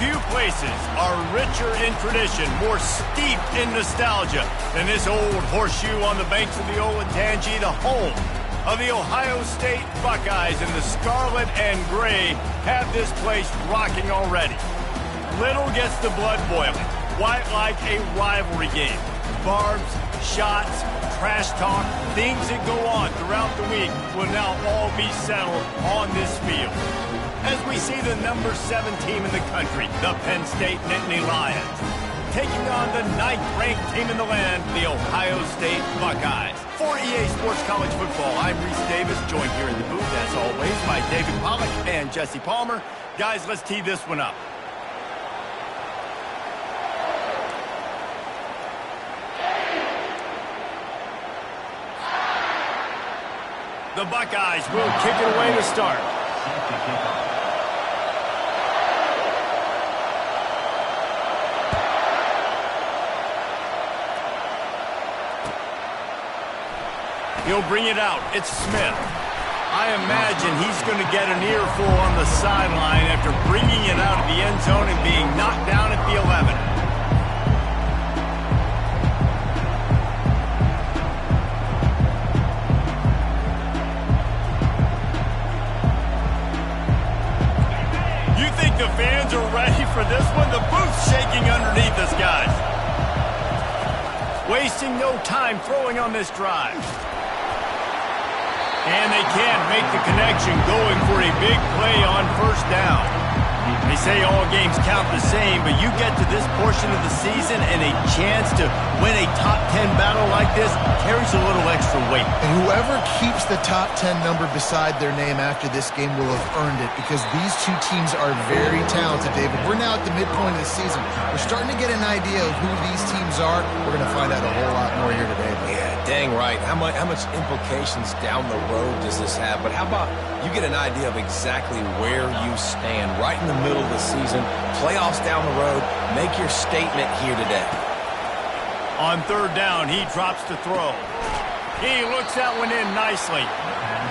Few places are richer in tradition, more steeped in nostalgia than this old horseshoe on the banks of the Olentangy, the home of the Ohio State Buckeyes. And the scarlet and gray have this place rocking already. Little gets the blood boiling. Quite like a rivalry game. Barbs, shots, trash talk, things that go on throughout the week will now all be settled on this field. As we see the number 7 team in the country, the Penn State Nittany Lions, taking on the 9th-ranked team in the land, the Ohio State Buckeyes. For EA Sports College Football, I'm Reese Davis, joined here in the booth, as always, by David Pollack and Jesse Palmer. Guys, let's tee this one up. The Buckeyes will kick it away to start. He'll bring it out. It's Smith. I imagine he's going to get an earful on the sideline after bringing it out of the end zone and being knocked down at the 11. You think the fans are ready for this one? The booth's shaking underneath us, guys. Wasting no time throwing on this drive. And they can't make the connection, going for a big play on first down. They say all games count the same, but you get to this portion of the season and a chance to win a top 10 battle like this carries a little extra weight. And whoever keeps the top 10 number beside their name after this game will have earned it, because these two teams are very talented, David. We're now at the midpoint of the season. We're starting to get an idea of who these teams are. We're going to find out a whole lot more here today. Yeah, dang right. How much implications down the road does this have? But how about you get an idea of exactly where you stand right in the middle of the season, playoffs down the road, make your statement here today. On third down, he drops to throw. He looks that one in nicely.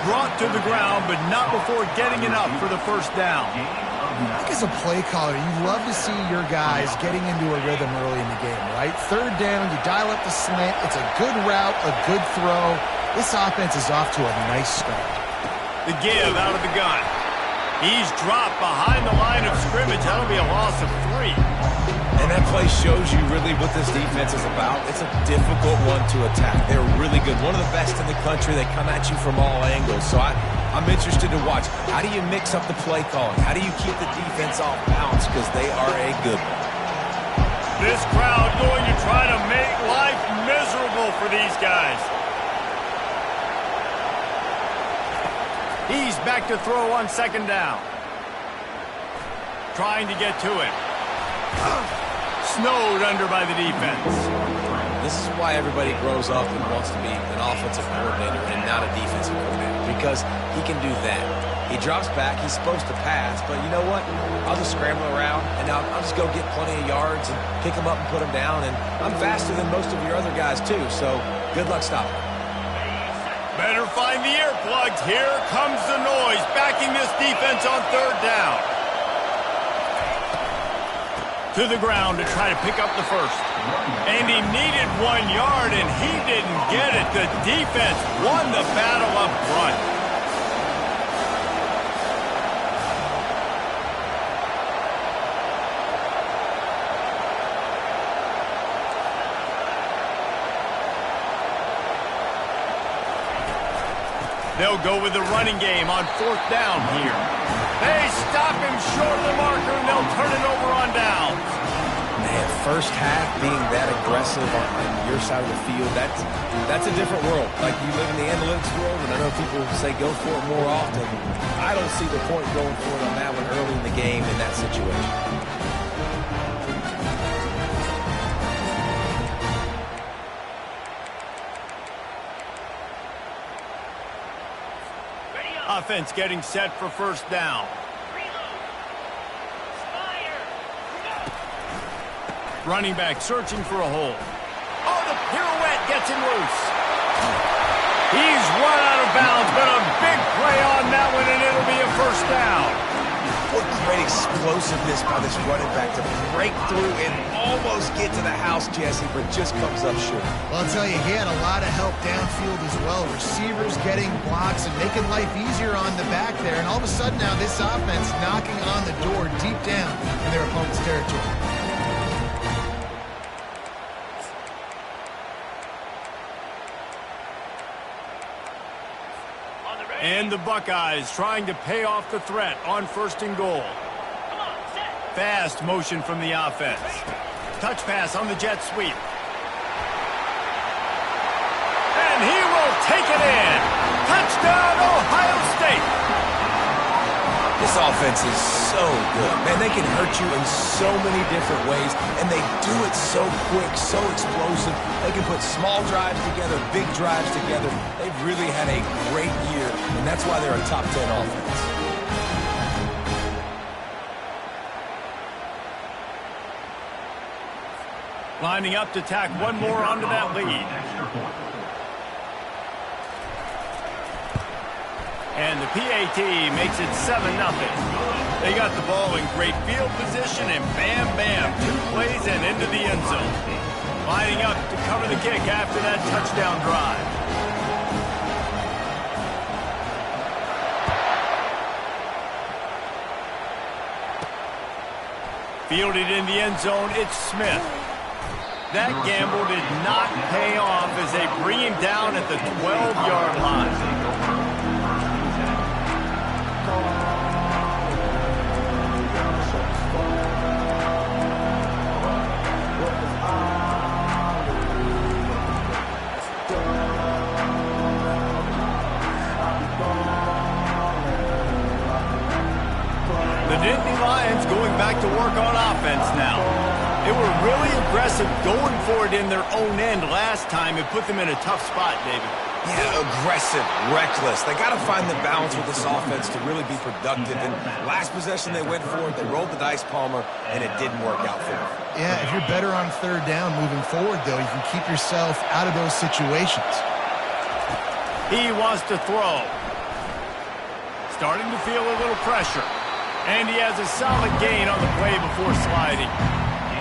Brought to the ground, but not before getting it up for the first down. I think as a play caller, you love to see your guys getting into a rhythm early in the game, right? Third down, you dial up the slant. It's a good route, a good throw. This offense is off to a nice start. The give out of the gun. He's dropped behind the line of scrimmage. That'll be a loss of 3. And that play shows you really what this defense is about. It's a difficult one to attack. They're really good. One of the best in the country. They come at you from all angles. So I'm interested to watch. How do you mix up the play calling? How do you keep the defense off balance? Because they are a good one. This crowd going to try to make life miserable for these guys. He's back to throw on second down. Trying to get to it. Snowed under by the defense. This is why everybody grows up and wants to be an offensive coordinator and not a defensive coordinator, because he can do that. He drops back. He's supposed to pass, but you know what? I'll just scramble around, and I'll just go get plenty of yards and pick them up and put them down, and I'm faster than most of your other guys, too, so good luck stopping. Better find the earplugs. Here comes the noise, backing this defense on third down. To the ground to try to pick up the first. And he needed 1 yard, and he didn't get it. The defense won the battle up front. They'll go with the running game on fourth down here. They stop him short of the marker, and they'll turn it over on downs. Man, first half being that aggressive on your side of the field, that's a different world. Like, you live in the analytics world, and I know people say go for it more often. I don't see the point going for it on that one early in the game in that situation. Offense getting set for first down. Running back searching for a hole. Oh, the pirouette gets him loose. He's run out of bounds, but a big play on that one, and it'll be a first down. What great explosiveness by this running back to break through and almost get to the house, Jesse, but just comes up short. Well, I'll tell you, he had a lot of help downfield as well. Receivers getting blocks and making life easier on the back there. And all of a sudden now this offense knocking on the door deep down in their opponent's territory. And the Buckeyes trying to pay off the threat on 1st and goal. Fast motion from the offense. Touch pass on the jet sweep. And he will take it in. Touchdown, Ohio State. This offense is so good. Man, they can hurt you in so many different ways, and they do it so quick, so explosive. They can put small drives together, big drives together. They've really had a great year, and that's why they're a top 10 offense. Lining up to tack one more onto that lead. And the PAT makes it 7-0. They got the ball in great field position, and bam, bam, 2 plays and into the end zone. Lining up to cover the kick after that touchdown drive. Fielded in the end zone, it's Smith. That gamble did not pay off as they bring him down at the 12-yard line. The Nittany Lions going back to work on offense now. They were really aggressive going for it in their own end last time. It put them in a tough spot, David. Yeah, aggressive, reckless. They got to find the balance with this offense to really be productive. And last possession they went for it, they rolled the dice, Palmer, and it didn't work out for them. Yeah, if you're better on 3rd down moving forward, though, you can keep yourself out of those situations. He wants to throw. Starting to feel a little pressure. And he has a solid gain on the play before sliding.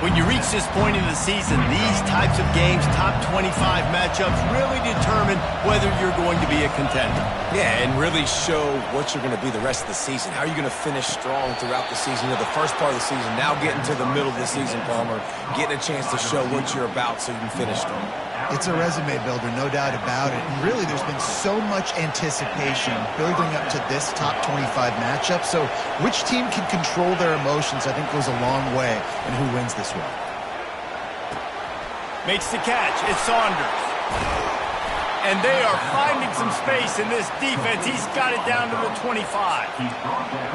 When you reach this point in the season, these types of games, top 25 matchups, really determine whether you're going to be a contender. Yeah, and really show what you're going to be the rest of the season. How are you going to finish strong throughout the season? You know, the first part of the season, now getting to the middle of the season, Palmer, getting a chance to show what you're about so you can finish strong. It's a resume builder, no doubt about it. And really, there's been so much anticipation building up to this top 25 matchup. So which team can control their emotions, I think, goes a long way in who wins this one. Makes the catch. It's Saunders. And they are finding some space in this defense. He's got it down to the 25.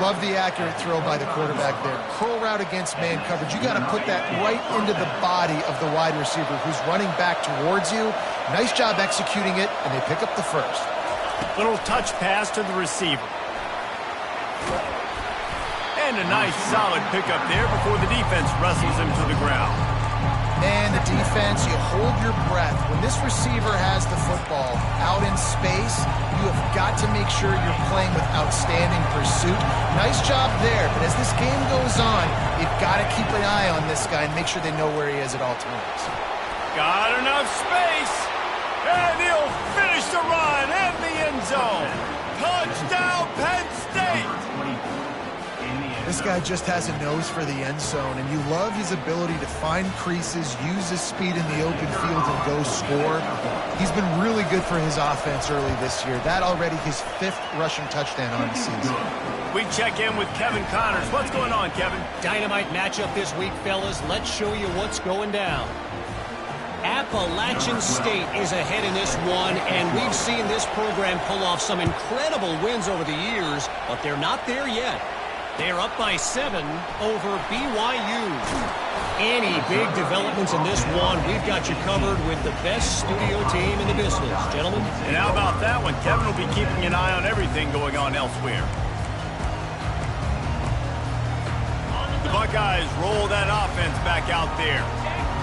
Love the accurate throw by the quarterback there. Curl route against man coverage. You got to put that right into the body of the wide receiver who's running back towards you. Nice job executing it, and they pick up the first. Little touch pass to the receiver. And a nice solid pickup there before the defense wrestles him to the ground. And the defense, you hold your breath. When this receiver has the football out in space, you have got to make sure you're playing with outstanding pursuit. Nice job there, but as this game goes on, you've got to keep an eye on this guy and make sure they know where he is at all times. Got enough space, and he'll finish the run in the end zone. Touchdown, Penn State! This guy just has a nose for the end zone, and you love his ability to find creases, use his speed in the open field, and go score. He's been really good for his offense early this year. That already his 5th rushing touchdown on the season. We check in with Kevin Connors. What's going on, Kevin? Dynamite matchup this week, fellas. Let's show you what's going down. Appalachian State is ahead in this one, and we've seen this program pull off some incredible wins over the years, but they're not there yet. They're up by 7 over BYU. Any big developments in this one, we've got you covered with the best studio team in the business, gentlemen. And how about that one? Kevin will be keeping an eye on everything going on elsewhere. The Buckeyes roll that offense back out there.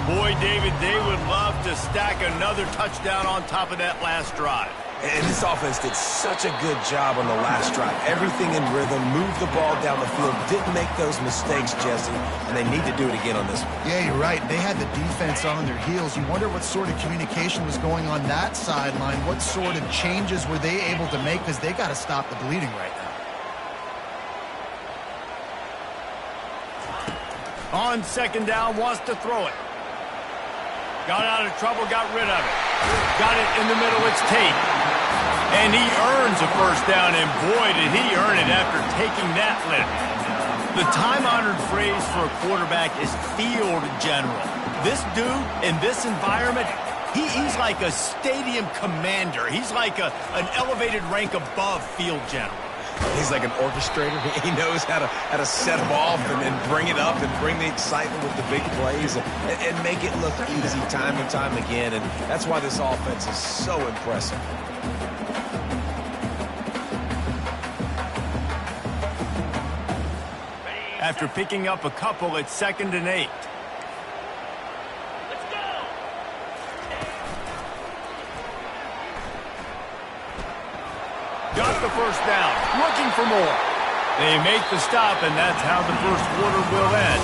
Boy, David, they would love to stack another touchdown on top of that last drive. And this offense did such a good job on the last drive. Everything in rhythm, moved the ball down the field, didn't make those mistakes, Jesse, and they need to do it again on this one. Yeah, you're right. They had the defense on their heels. You wonder what sort of communication was going on that sideline. What sort of changes were they able to make, because they got to stop the bleeding right now. On second down, wants to throw it. Got out of trouble, got rid of it. Got it in the middle, it's Tate. And he earns a first down, and boy, did he earn it after taking that lift. The time-honored phrase for a quarterback is field general. This dude, in this environment, he's like a stadium commander. He's like an elevated rank above field general. He's like an orchestrator. He knows how to set them off and bring it up and bring the excitement with the big plays and make it look easy time and time again. And that's why this offense is so impressive. After picking up a couple, it's 2nd and 8. Got the first down, looking for more. They make the stop, and that's how the first quarter will end.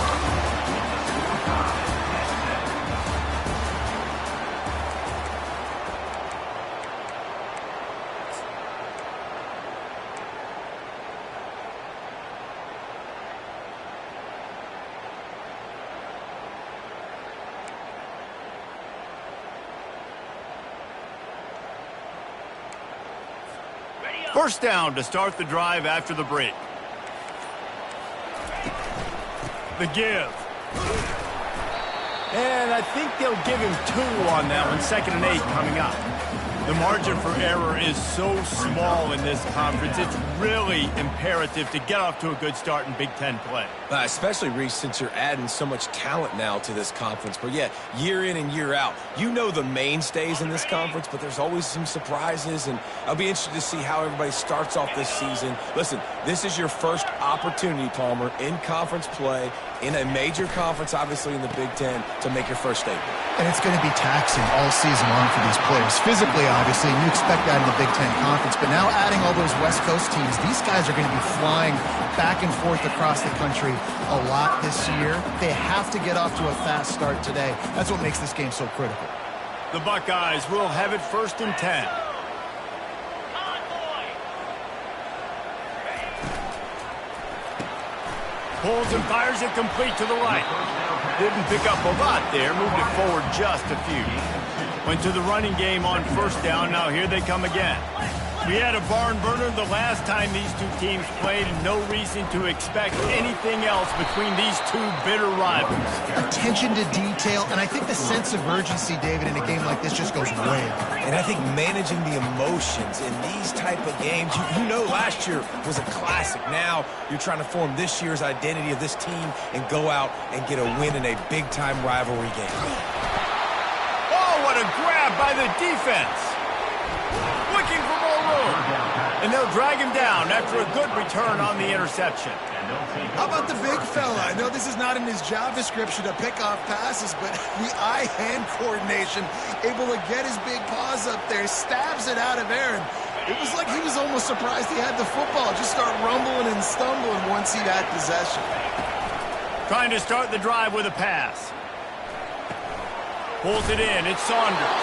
First down to start the drive after the break. The give. And I think they'll give him 2 on that one. 2nd and 8 coming up. The margin for error is so small in this conference. It's really imperative to get off to a good start in Big Ten play. Especially, Reese, since you're adding so much talent now to this conference. But, yeah, year in and year out, you know the mainstays in this conference, but there's always some surprises, and I'll be interested to see how everybody starts off this season. Listen, this is your first opportunity, Palmer, in conference play, in a major conference, obviously in the Big Ten, to make your first statement. And it's going to be taxing all season long for these players. Physically, obviously, and you expect that in the Big Ten Conference. But now adding all those West Coast teams, these guys are going to be flying back and forth across the country a lot this year. They have to get off to a fast start today. That's what makes this game so critical. The Buckeyes will have it 1st and 10. Pulls and fires it complete to the right. Didn't pick up a lot there, moved it forward just a few. Went to the running game on first down, now here they come again. We had a barn burner the last time these two teams played, and no reason to expect anything else between these two bitter rivals. Attention to detail, and I think the sense of urgency, David, in a game like this just goes way up. And I think managing the emotions in these type of games, you know last year was a classic. Now you're trying to form this year's identity of this team and go out and get a win in a big-time rivalry game. Oh, what a grab by the defense. Looking for more room. And they'll drag him down after a good return on the interception. How about the big fella? I know this is not in his job description to pick off passes, but the eye-hand coordination, able to get his big paws up there, stabs it out of Aaron. It was like he was almost surprised he had the football. Just start rumbling and stumbling once he had possession. Trying to start the drive with a pass. Pulls it in. It's Saunders.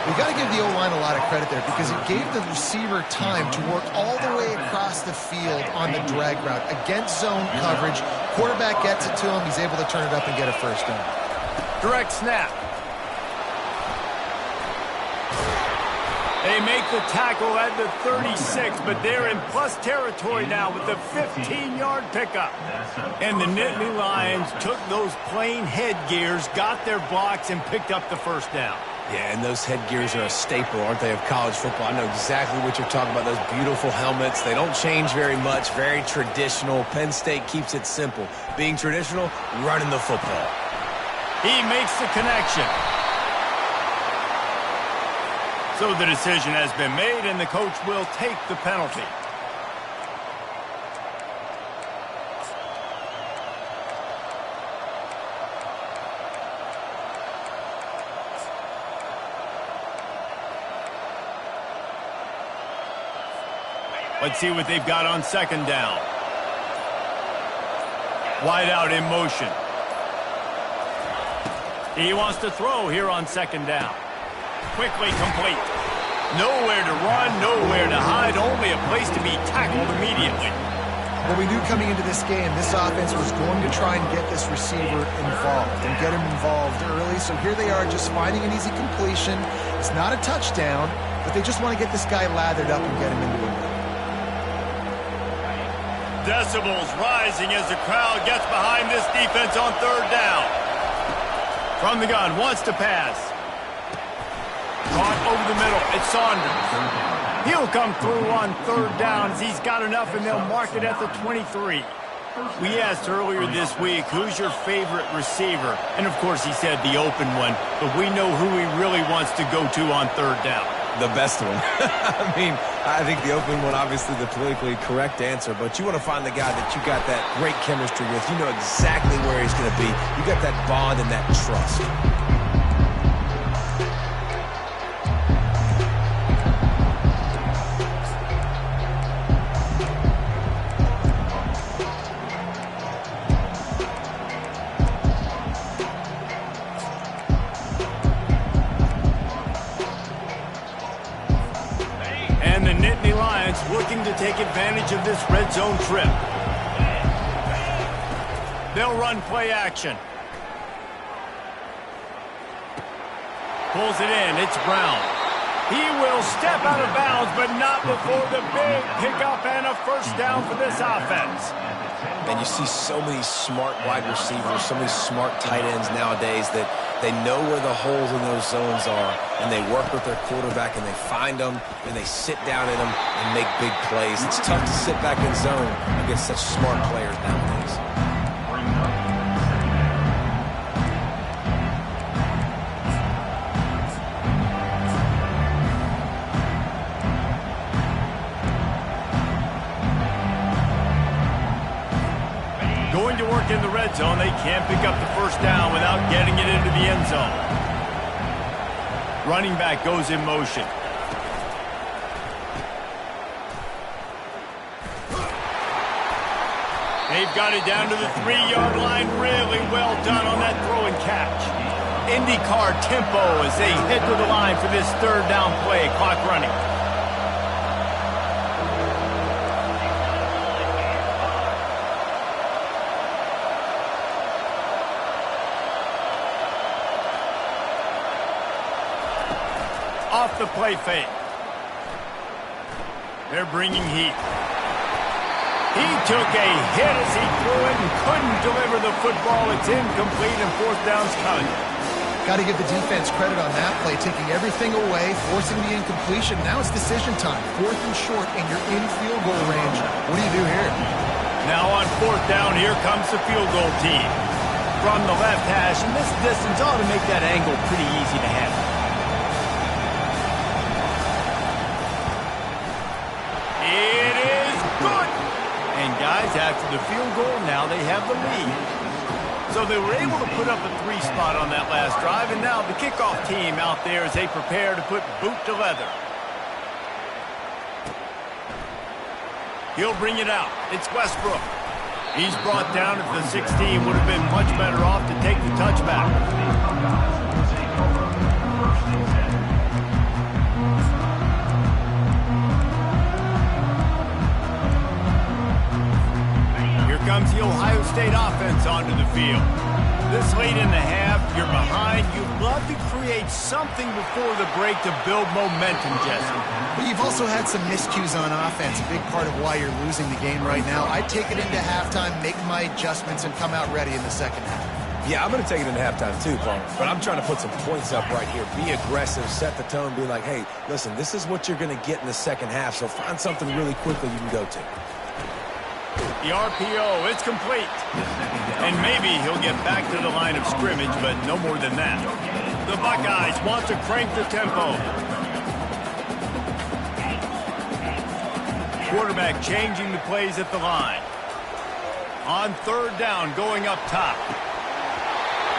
We got to give the O-line a lot of credit there because it gave the receiver time to work all the way across the field on the drag route against zone coverage. Quarterback gets it to him. He's able to turn it up and get a first down. Direct snap. They make the tackle at the 36, but they're in plus territory now with the 15-yard pickup. And the Nittany Lions took those plain headgears, got their blocks, and picked up the first down. Yeah, and those headgears are a staple, aren't they, of college football? I know exactly what you're talking about, those beautiful helmets. They don't change very much, very traditional. Penn State keeps it simple. Being traditional, running the football. He makes the connection. So the decision has been made, and the coach will take the penalty. Let's see what they've got on second down. Wide out in motion. He wants to throw here on second down. Quickly complete. Nowhere to run, nowhere to hide, only a place to be tackled immediately. Well, we knew coming into this game, this offense was going to try and get this receiver involved and get him involved early. So here they are just finding an easy completion. It's not a touchdown, but they just want to get this guy lathered up and get him into a win. Decibels rising as the crowd gets behind this defense on third down. From the gun, wants to pass. Caught over the middle. It's Saunders. He'll come through on third down as he's got enough, and they'll mark it at the 23. We asked earlier this week, who's your favorite receiver? And, of course, he said the open one, but we know who he really wants to go to on third down. The best one. I mean, I think the opening one, obviously the politically correct answer, but you want to find the guy that you got that great chemistry with. You know exactly where he's going to be. You got that bond and that trust. Looking to take advantage of this red zone trip. They'll run play action. Pulls it in. It's Brown. He will step out of bounds, but not before the big pickup and a first down for this offense. And you see so many smart wide receivers, so many smart tight ends nowadays that they know where the holes in those zones are, and they work with their quarterback, and they find them, and they sit down in them and make big plays. It's tough to sit back in zone against such smart players nowadays. Going to work in the red zone. They can't pick up the first down without getting it into the end zone. Running back goes in motion. They've got it down to the 3-yard line. Really well done on that throw and catch. IndyCar tempo as they head to the line for this third down play. Clock running. Off the play fake. They're bringing heat. He took a hit as he threw it and couldn't deliver the football. It's incomplete and fourth down's coming. Got to give the defense credit on that play, taking everything away, forcing the incompletion. Now it's decision time. Fourth and short, and you're in field goal range. What do you do here? Now on fourth down, here comes the field goal team. From the left hash, and this distance ought to make that angle pretty easy to handle. Guys, after the field goal, now they have the lead. So they were able to put up a 3 spot on that last drive, and now the kickoff team out there as they prepare to put boot to leather. He'll bring it out. It's Westbrook. He's brought down at the 16. Would have been much better off to take the touchback. Comes the Ohio State offense onto the field. This late in the half, you're behind. You'd love to create something before the break to build momentum, Jesse. But you've also had some miscues on offense, a big part of why you're losing the game right now. I'd take it into halftime, make my adjustments, and come out ready in the second half. Yeah, I'm going to take it into halftime too, Paul. But I'm trying to put some points up right here. Be aggressive, set the tone, be like, hey, listen, this is what you're going to get in the second half, so find something really quickly you can go to. The RPO, it's complete. And maybe he'll get back to the line of scrimmage, but no more than that. The Buckeyes want to crank the tempo. Quarterback changing the plays at the line. On third down, going up top.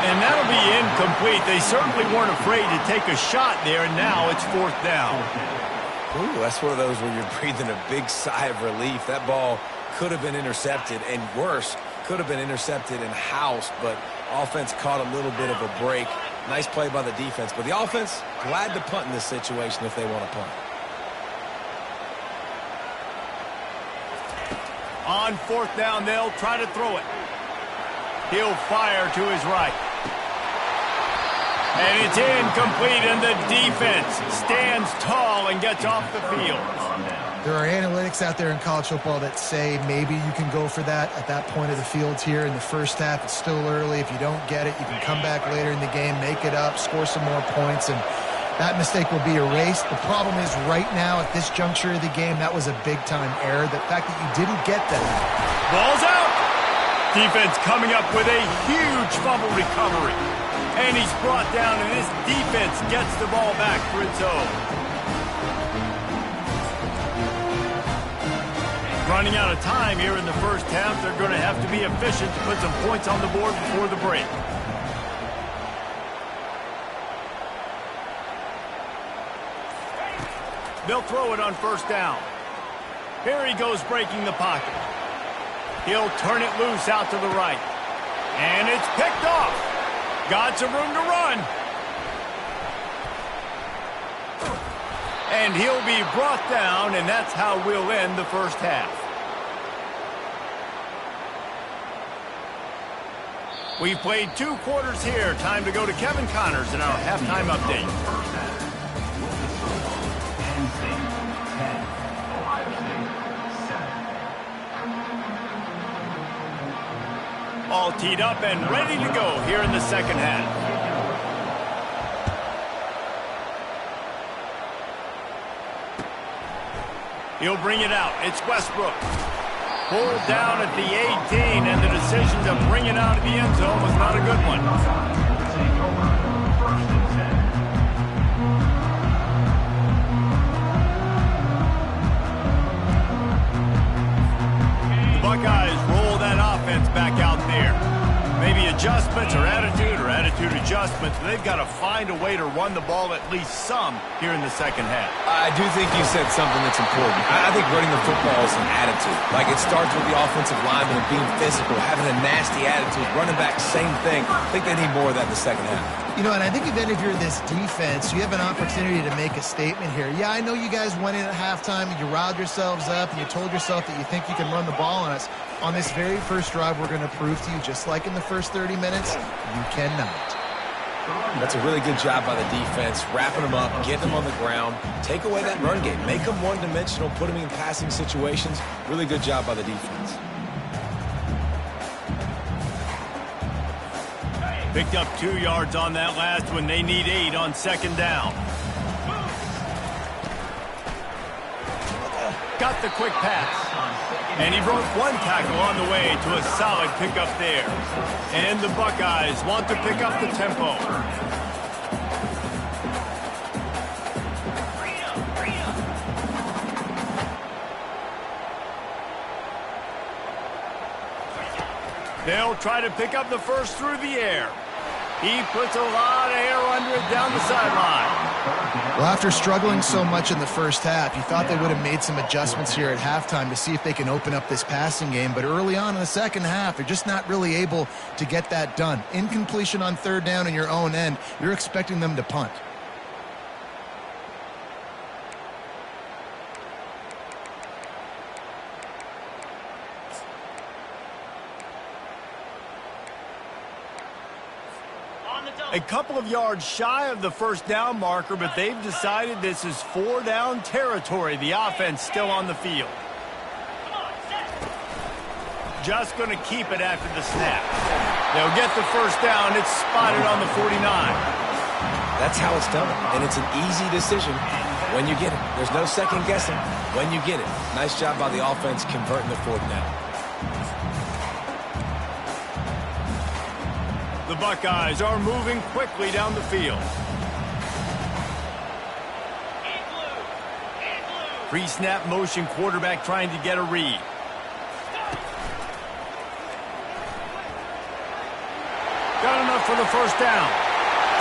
And that'll be incomplete. They certainly weren't afraid to take a shot there, and now it's fourth down. Ooh, that's one of those where you're breathing a big sigh of relief. That ball could have been intercepted, and worse, could have been intercepted and housed, but offense caught a little bit of a break. Nice play by the defense, but the offense glad to punt in this situation if they want to punt. On 4th down, they'll try to throw it. He'll fire to his right. And it's incomplete, and the defense stands tall and gets off the field. There are analytics out there in college football that say maybe you can go for that at that point of the field here in the first half. It's still early. If you don't get it, you can come back later in the game, make it up, score some more points, and that mistake will be erased. The problem is right now at this juncture of the game, that was a big-time error. The fact that you didn't get that. Ball's out. Defense coming up with a huge fumble recovery. And he's brought down, and this defense gets the ball back for its own. Running out of time here in the first half. They're going to have to be efficient to put some points on the board before the break. They'll throw it on 1st down. Here he goes breaking the pocket. He'll turn it loose out to the right. And it's picked off. Got some room to run. And he'll be brought down, and that's how we'll end the first half. We've played 2 quarters here. Time to go to Kevin Connors in our halftime update. All teed up and ready to go here in the second half. He'll bring it out. It's Westbrook. Pulled down at the 18, and the decision to bring it out of the end zone was not a good one. The Buckeyes roll that offense back out there. Maybe adjustments or attitude adjustments. They've got to find a way to run the ball at least some here in the second half. I do think you said something that's important. I think running the football is an attitude. Like, it starts with the offensive lineman being physical, having a nasty attitude. Running back, same thing. I think they need more of that in the second half. You know, and I think even if you're this defense, you have an opportunity to make a statement here. Yeah, I know you guys went in at halftime and you riled yourselves up and you told yourself that you think you can run the ball on us. On this very first drive, we're going to prove to you, just like in the first 30 minutes, you cannot. That's a really good job by the defense, wrapping them up, getting them on the ground, take away that run game, make them one-dimensional, put them in passing situations. Really good job by the defense. Picked up 2 yards on that last one. They need 8 on 2nd down. Got the quick pass. And he broke 1 tackle on the way to a solid pickup there. And the Buckeyes want to pick up the tempo. They'll try to pick up the first through the air. He puts a lot of air under it down the sideline. Well, after struggling so much in the first half, you thought they would have made some adjustments here at halftime to see if they can open up this passing game. But early on in the second half, they're just not really able to get that done. Incompletion on 3rd down in your own end, you're expecting them to punt. A couple of yards shy of the first down marker, but they've decided this is 4 down territory. The offense still on the field. Just going to keep it after the snap. They'll get the first down. It's spotted on the 49. That's how it's done, and it's an easy decision when you get it. There's no second guessing when you get it. Nice job by the offense converting the 4th down. The Buckeyes are moving quickly down the field. Pre-snap motion, quarterback trying to get a read. Got enough for the first down.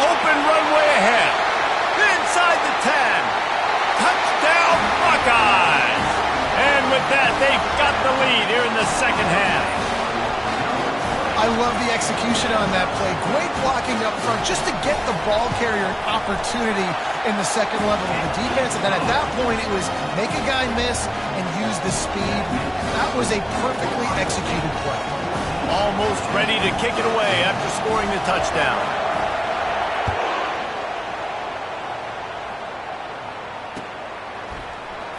Open runway ahead. Inside the 10. Touchdown. Touchdown, Buckeyes! And with that, they've got the lead here in the second half. I love the execution on that play. Great blocking up front just to get the ball carrier an opportunity in the second level of the defense. And then at that point, it was make a guy miss and use the speed. That was a perfectly executed play. Almost ready to kick it away after scoring the touchdown.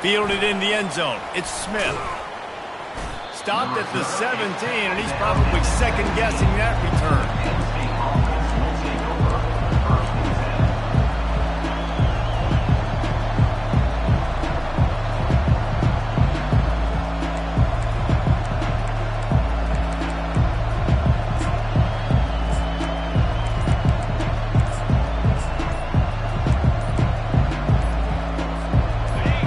Fielded in the end zone. It's Smith. Stopped at the 17, and he's probably second-guessing that return.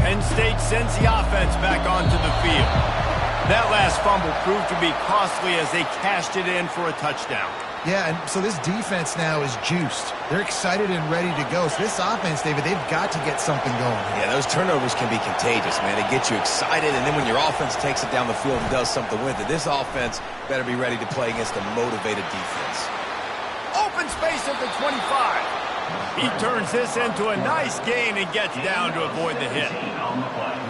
Penn State sends the offense back onto the field. That last fumble proved to be costly as they cashed it in for a touchdown. Yeah, and so this defense now is juiced. They're excited and ready to go. So this offense, David, they've got to get something going. Yeah, those turnovers can be contagious, man. They get you excited, and then when your offense takes it down the field and does something with it, this offense better be ready to play against a motivated defense. Open space at the 25. He turns this into a nice gain and gets down to avoid the hit.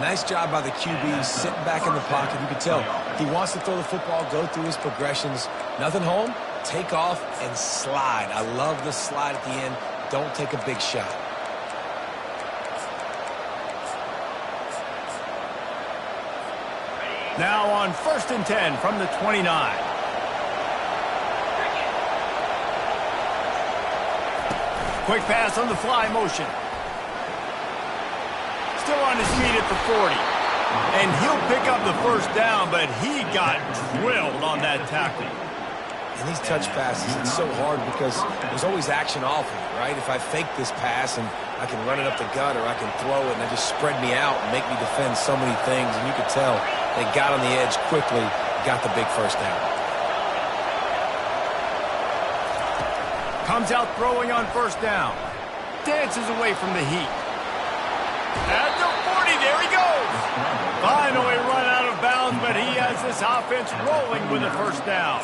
Nice job by the QB, sitting back in the pocket. You can tell he wants to throw the football, go through his progressions. Nothing home, take off, and slide. I love the slide at the end. Don't take a big shot. Now on 1st and 10 from the 29. Quick pass on the fly motion. Still on his feet at the 40. And he'll pick up the first down, but he got drilled on that tackle. And these touch passes, it's so hard because there's always action off of it, right? If I fake this pass and I can run it up the gut or I can throw it and they just spread me out and make me defend so many things. And you could tell they got on the edge quickly, got the big first down. Comes out throwing on 1st down. Dances away from the heat. At the 40, there he goes. Finally run out of bounds, but he has this offense rolling with a 1st down.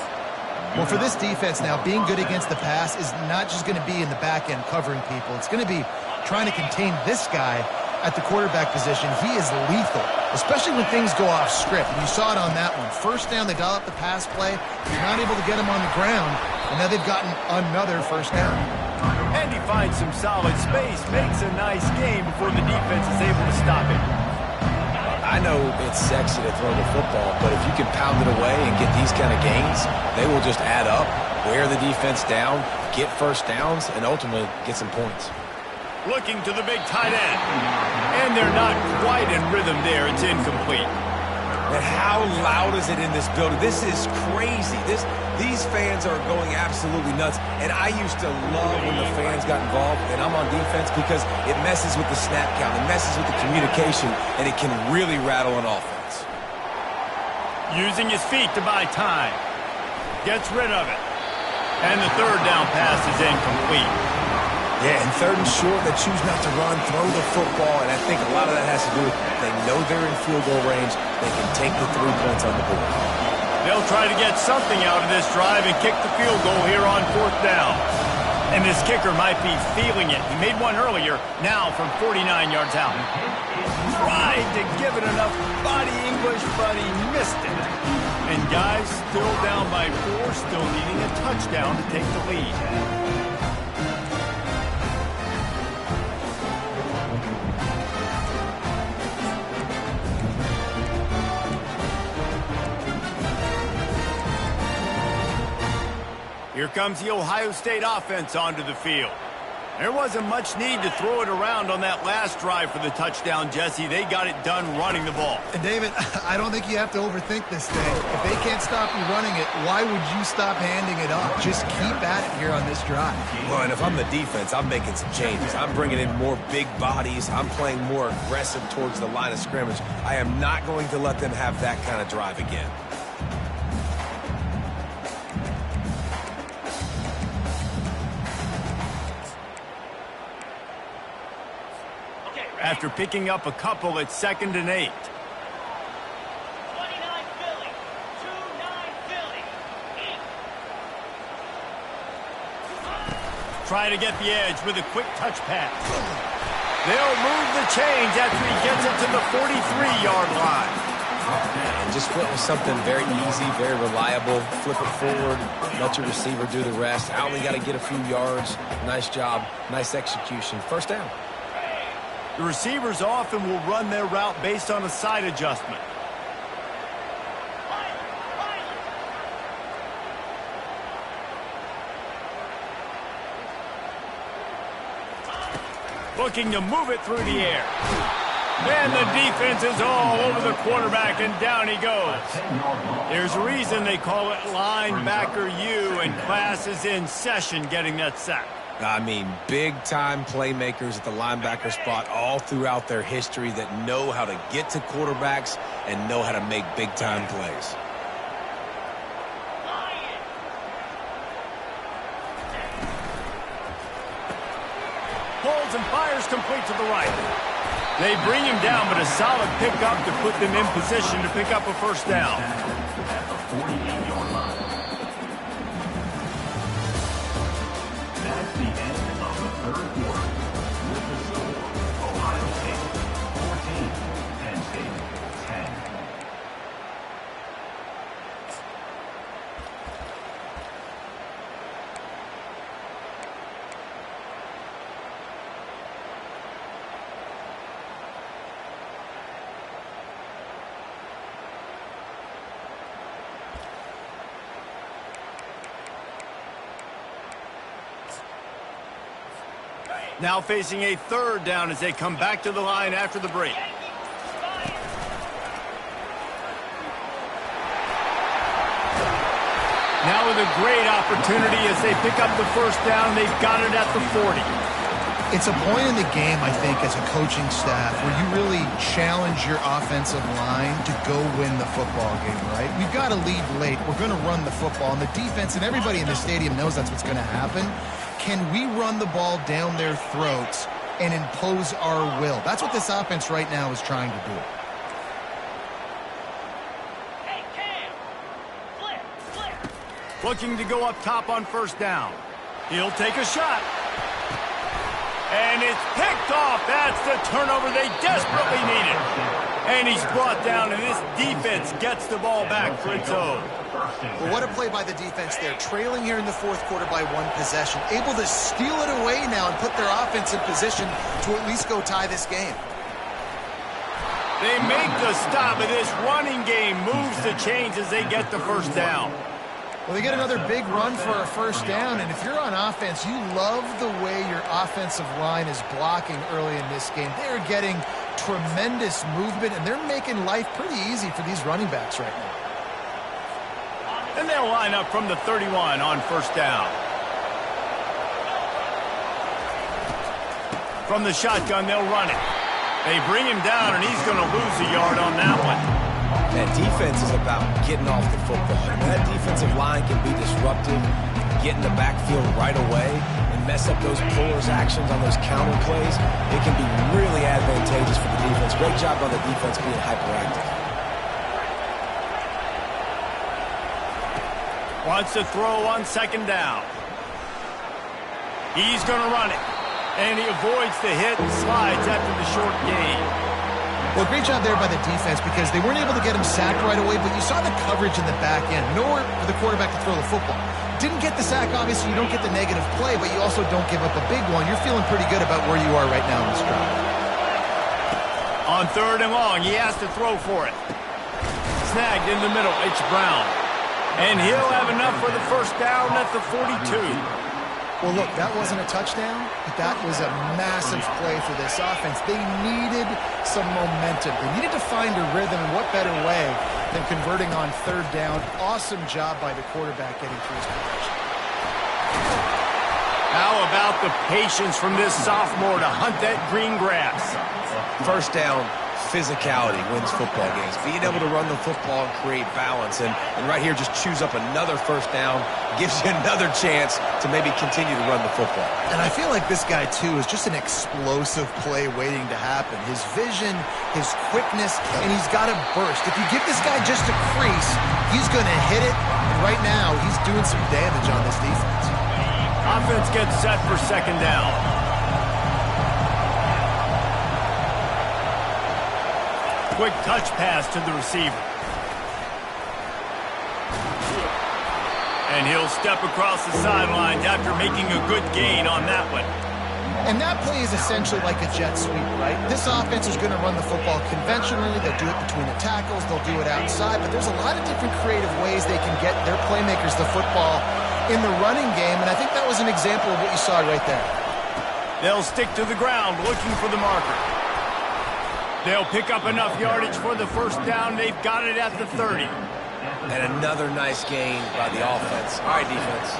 Well, for this defense now, being good against the pass is not just going to be in the back end covering people. It's going to be trying to contain this guy at the quarterback position. He is lethal, especially when things go off script. And you saw it on that one. 1st down, they dial up the pass play. He's not able to get him on the ground, and now they've gotten another 1st down. And he finds some solid space, makes a nice game before the defense is able to stop it. I know it's sexy to throw the football, but if you can pound it away and get these kind of gains, they will just add up, wear the defense down, get 1st downs, and ultimately get some points. Looking to the big tight end. And they're not quite in rhythm there. It's incomplete. And how loud is it in this building? This is crazy. These fans are going absolutely nuts. And I used to love when the fans got involved, and I'm on defense because it messes with the snap count. It messes with the communication, and it can really rattle an offense. Using his feet to buy time. Gets rid of it. And the 3rd down pass is incomplete. Yeah, and 3rd and short, they choose not to run, throw the football, and I think a lot of that has to do with they know they're in field goal range. They can take the 3 points on the board. They'll try to get something out of this drive and kick the field goal here on 4th down. And this kicker might be feeling it. He made one earlier, now from 49 yards out. Tried to give it enough body English, but he missed it. And guys still down by 4, still needing a touchdown to take the lead. Here comes the Ohio State offense onto the field. There wasn't much need to throw it around on that last drive for the touchdown, Jesse. They got it done running the ball. And David, I don't think you have to overthink this thing. If they can't stop you running it, why would you stop handing it off? Just keep at it here on this drive. Well, and if I'm the defense, I'm making some changes. I'm bringing in more big bodies. I'm playing more aggressive towards the line of scrimmage. I am not going to let them have that kind of drive again. after picking up a couple at 2nd and 8. Try to get the edge with a quick touch pass. They'll move the chains after he gets it to the 43-yard line. And just flip with something very easy, very reliable. Flip it forward, let your receiver do the rest. I only got to get a few yards. Nice job, nice execution. First down. The receivers often will run their route based on a side adjustment. Looking to move it through the air. And the defense is all over the quarterback, and down he goes. There's a reason they call it linebacker U, and class is in session getting that sack. I mean, big-time playmakers at the linebacker spot all throughout their history that know how to get to quarterbacks and know how to make big-time plays. Pulls and fires complete to the right. They bring him down, but a solid pickup to put them in position to pick up a first down. At the 48-yard line. That's the end of the third quarter. With the score, Ohio State 14, Penn State 10. Now facing a third down as they come back to the line after the break. Now with a great opportunity as they pick up the first down. They've got it at the 40. It's a point in the game, I think, as a coaching staff where you really challenge your offensive line to go win the football game, right? We've got to lead late. We're going to run the football, and the defense and everybody in the stadium knows that's what's going to happen. Can we run the ball down their throats and impose our will? That's what this offense right now is trying to do. Looking to go up top on first down. He'll take a shot. And it's picked off. That's the turnover they desperately needed. And he's brought down, and this defense gets the ball back for its own. Well, what a play by the defense there. Trailing here in the fourth quarter by one possession. Able to steal it away now and put their offense in position to at least go tie this game. They make the stop, and this running game moves the chains as they get the first down. Well, they get another big run for a first down, and if you're on offense, you love the way your offensive line is blocking early in this game. They're getting tremendous movement, and they're making life pretty easy for these running backs right now. And they'll line up from the 31 on first down. From the shotgun, they'll run it. They bring him down, and he's going to lose a yard on that one. That defense is about getting off the football. And that defensive line can be disruptive, get in the backfield right away, and mess up those pullers actions on those counter plays. It can be really advantageous for the defense. Great job on the defense being hyperactive. Wants to throw on second down. He's going to run it. And he avoids the hit and slides after the short gain. Well, great job there by the defense because they weren't able to get him sacked right away, but you saw the coverage in the back end. Nowhere for the quarterback to throw the football. Didn't get the sack, obviously. You don't get the negative play, but you also don't give up a big one. You're feeling pretty good about where you are right now in this drive. On third and long, he has to throw for it. Snagged in the middle, it's Brown. And he'll have enough for the first down at the 42. Well, look, that wasn't a touchdown, but that was a massive play for this offense. They needed some momentum. They needed to find a rhythm, and what better way than converting on third down. Awesome job by the quarterback getting through his protection. How about the patience from this sophomore to hunt that green grass? First down, physicality wins football games. Being able to run the football and create balance. And right here, just choose up another first down, gives you another chance to maybe continue to run the football. And I feel like this guy, too, is just an explosive play waiting to happen. His vision, his quickness, and he's got a burst. If you give this guy just a crease, he's going to hit it. And right now, he's doing some damage on this defense. Offense gets set for second down. Quick touch pass to the receiver. And he'll step across the sidelines after making a good gain on that one. And that play is essentially like a jet sweep, right? This offense is going to run the football conventionally. They'll do it between the tackles. They'll do it outside. But there's a lot of different creative ways they can get their playmakers the football in the running game. And I think that was an example of what you saw right there. They'll stick to the ground looking for the marker. They'll pick up enough yardage for the first down. They've got it at the 30. And another nice gain by the offense. All right, defense,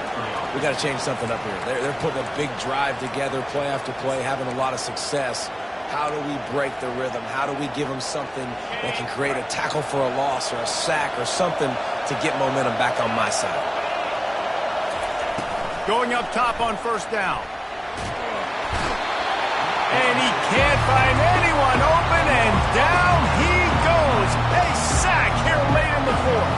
we got to change something up here. They're putting a big drive together, play after play, having a lot of success. How do we break the rhythm? How do we give them something that can create a tackle for a loss or a sack or something to get momentum back on my side? Going up top on first down. And he can't find anyone open, and down he goes. A sack here late in the fourth.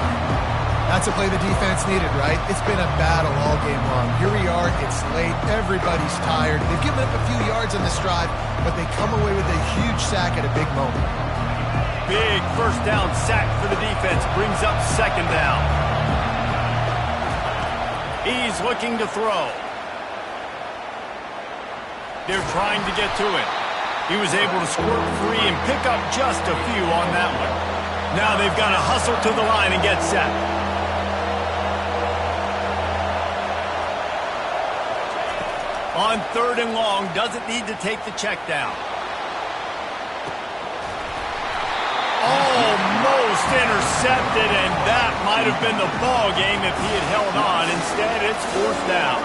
That's a play the defense needed, right? It's been a battle all game long. Here we are, it's late, everybody's tired. They've given up a few yards on this drive, but they come away with a huge sack at a big moment. Big first down sack for the defense, brings up second down. He's looking to throw. They're trying to get to it. He was able to squirt free and pick up just a few on that one. Now they've got to hustle to the line and get set. On third and long, doesn't need to take the check down. Almost intercepted, and that might have been the ball game if he had held on. Instead, it's fourth down.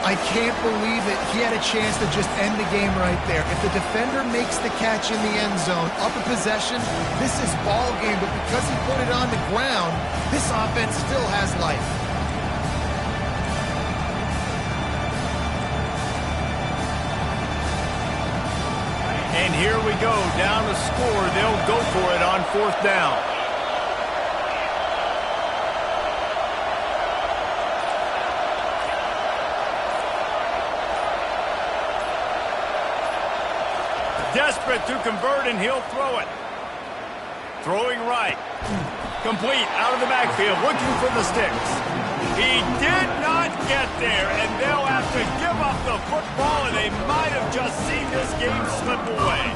I can't believe it. He had a chance to just end the game right there. If the defender makes the catch in the end zone, up a possession, this is ball game. But because he put it on the ground, this offense still has life. And here we go, down to score. They'll go for it on fourth down. Desperate to convert, and he'll throw it. Throwing right. Complete, out of the backfield, looking for the sticks. He did not get there, and they'll have to give up the football, and they might have just seen this game slip away.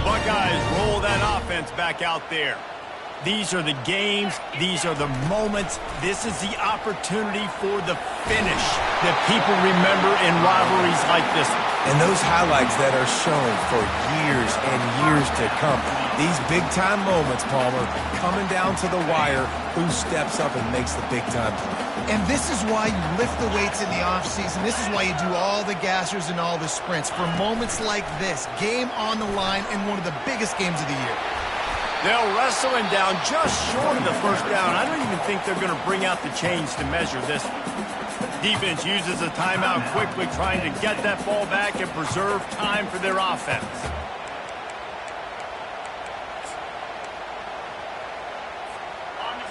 Buckeyes roll that offense back out there. These are the games. These are the moments. This is the opportunity for the finish that people remember in rivalries like this one. And those highlights that are shown for years and years to come. These big-time moments, Palmer, coming down to the wire, who steps up and makes the big-time play. And this is why you lift the weights in the offseason. This is why you do all the gassers and all the sprints. For moments like this, game on the line in one of the biggest games of the year. They'll wrestle him down just short of the first down. I don't even think they're going to bring out the chains to measure this one. Defense uses a timeout quickly, trying to get that ball back and preserve time for their offense.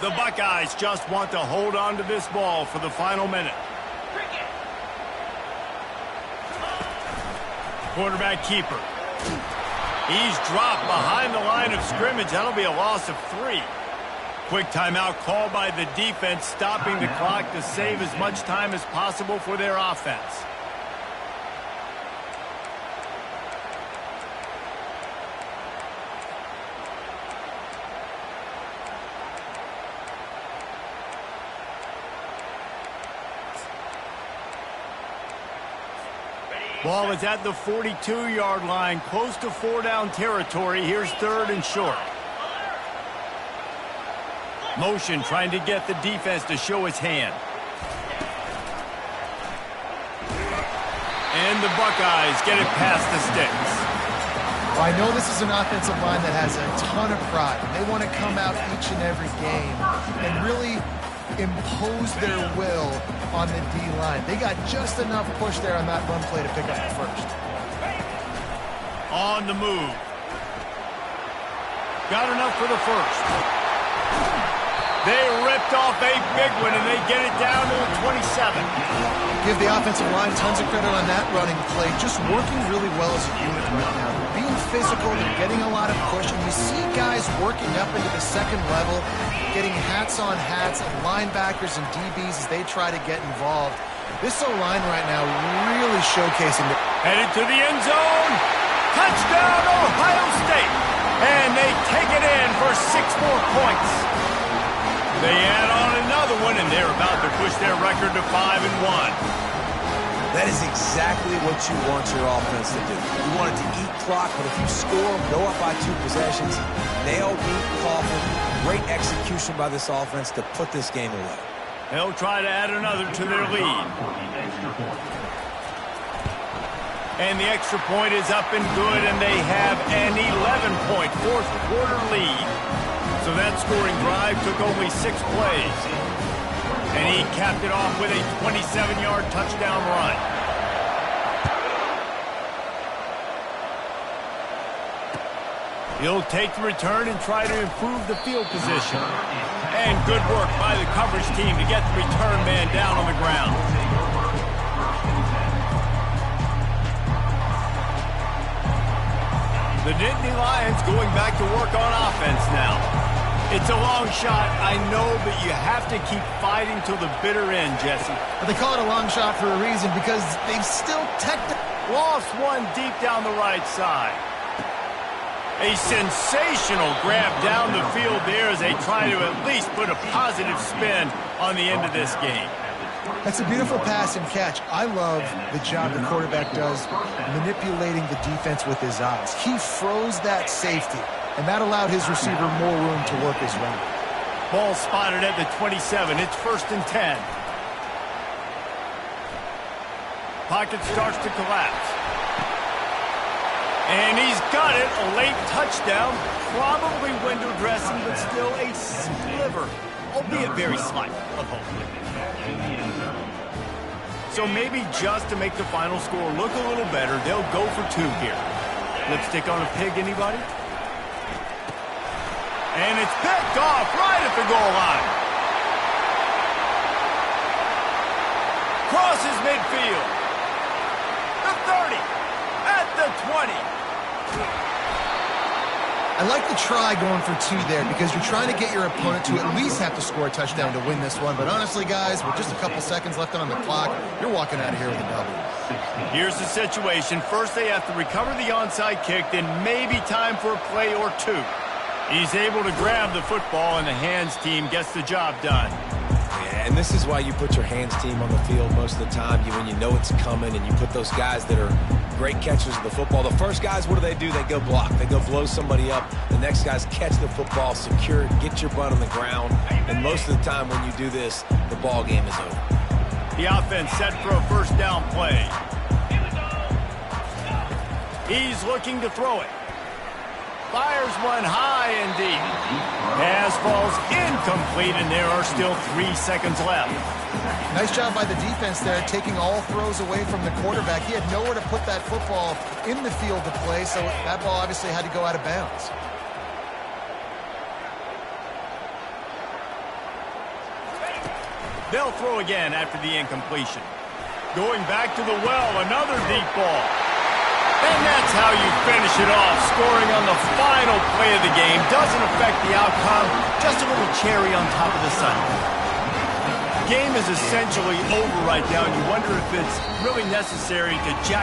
The Buckeyes just want to hold on to this ball for the final minute. Quarterback keeper. He's dropped behind the line of scrimmage. That'll be a loss of 3. Quick timeout called by the defense, stopping the clock to save as much time as possible for their offense. Ball is at the 42-yard line, close to 4-down territory. Here's third and short. Motion trying to get the defense to show his hand. And the Buckeyes get it past the sticks. Well, I know this is an offensive line that has a ton of pride. They want to come out each and every game and really impose their will on the D-line. They got just enough push there on that run play to pick up the first. On the move. Got enough for the first. They ripped off a big one, and they get it down to the 27. Give the offensive line tons of credit on that running play. Just working really well as a unit right now. They're being physical. They're getting a lot of push. And you see guys working up into the second level, getting hats on hats, and linebackers and DBs as they try to get involved. This O-line right now really showcasing it. Headed to the end zone. Touchdown, Ohio State. And they take it in for 6 more points. They add on another one, and they're about to push their record to 5-1. That is exactly what you want your offense to do. You want it to eat clock, but if you score, go up by 2 possessions, nail, beat, coffin, great execution by this offense to put this game away. They'll try to add another to their lead. And the extra point is up and good, and they have an 11-point fourth-quarter lead. So that scoring drive took only 6 plays. And he capped it off with a 27-yard touchdown run. He'll take the return and try to improve the field position. And good work by the coverage team to get the return man down on the ground. The Nittany Lions going back to work on offense now. It's a long shot, I know, but you have to keep fighting till the bitter end, Jesse. But they call it a long shot for a reason, because they've still lost one deep down the right side. A sensational grab down the field there as they try to at least put a positive spin on the end of this game. That's a beautiful pass and catch. I love the job the quarterback does manipulating the defense with his eyes. He froze that safety, and that allowed his receiver more room to work his route. Ball spotted at the 27. It's 1st and 10. Pocket starts to collapse. And he's got it. A late touchdown. Probably window dressing, but still a sliver, albeit very slight, of hope. So maybe just to make the final score look a little better, they'll go for 2 here. Lipstick on a pig, anybody? And it's picked off right at the goal line. Crosses midfield. The 30. At the 20. I like the try going for 2 there, because you're trying to get your opponent to at least have to score a touchdown to win this one. But honestly, guys, with just a couple seconds left on the clock, you're walking out of here with a W. Here's the situation. First, they have to recover the onside kick, then maybe time for a play or 2. He's able to grab the football, and the hands team gets the job done. Yeah, and this is why you put your hands team on the field most of the time. When you know it's coming, and you put those guys that are great catchers of the football. The first guys, what do? They go block. They go blow somebody up. The next guys catch the football, secure it, get your butt on the ground. And most of the time when you do this, the ball game is over. The offense set for a 1st down play. He's looking to throw it. Fires one high and deep. Pass falls incomplete, and there are still 3 seconds left. Nice job by the defense there, taking all throws away from the quarterback. He had nowhere to put that football in the field to play, so that ball obviously had to go out of bounds. They'll throw again after the incompletion. Going back to the well, another deep ball. And that's how you finish it off. Scoring on the final play of the game doesn't affect the outcome. Just a little cherry on top of the sundae. The game is essentially over right now, and you wonder if it's really necessary to jack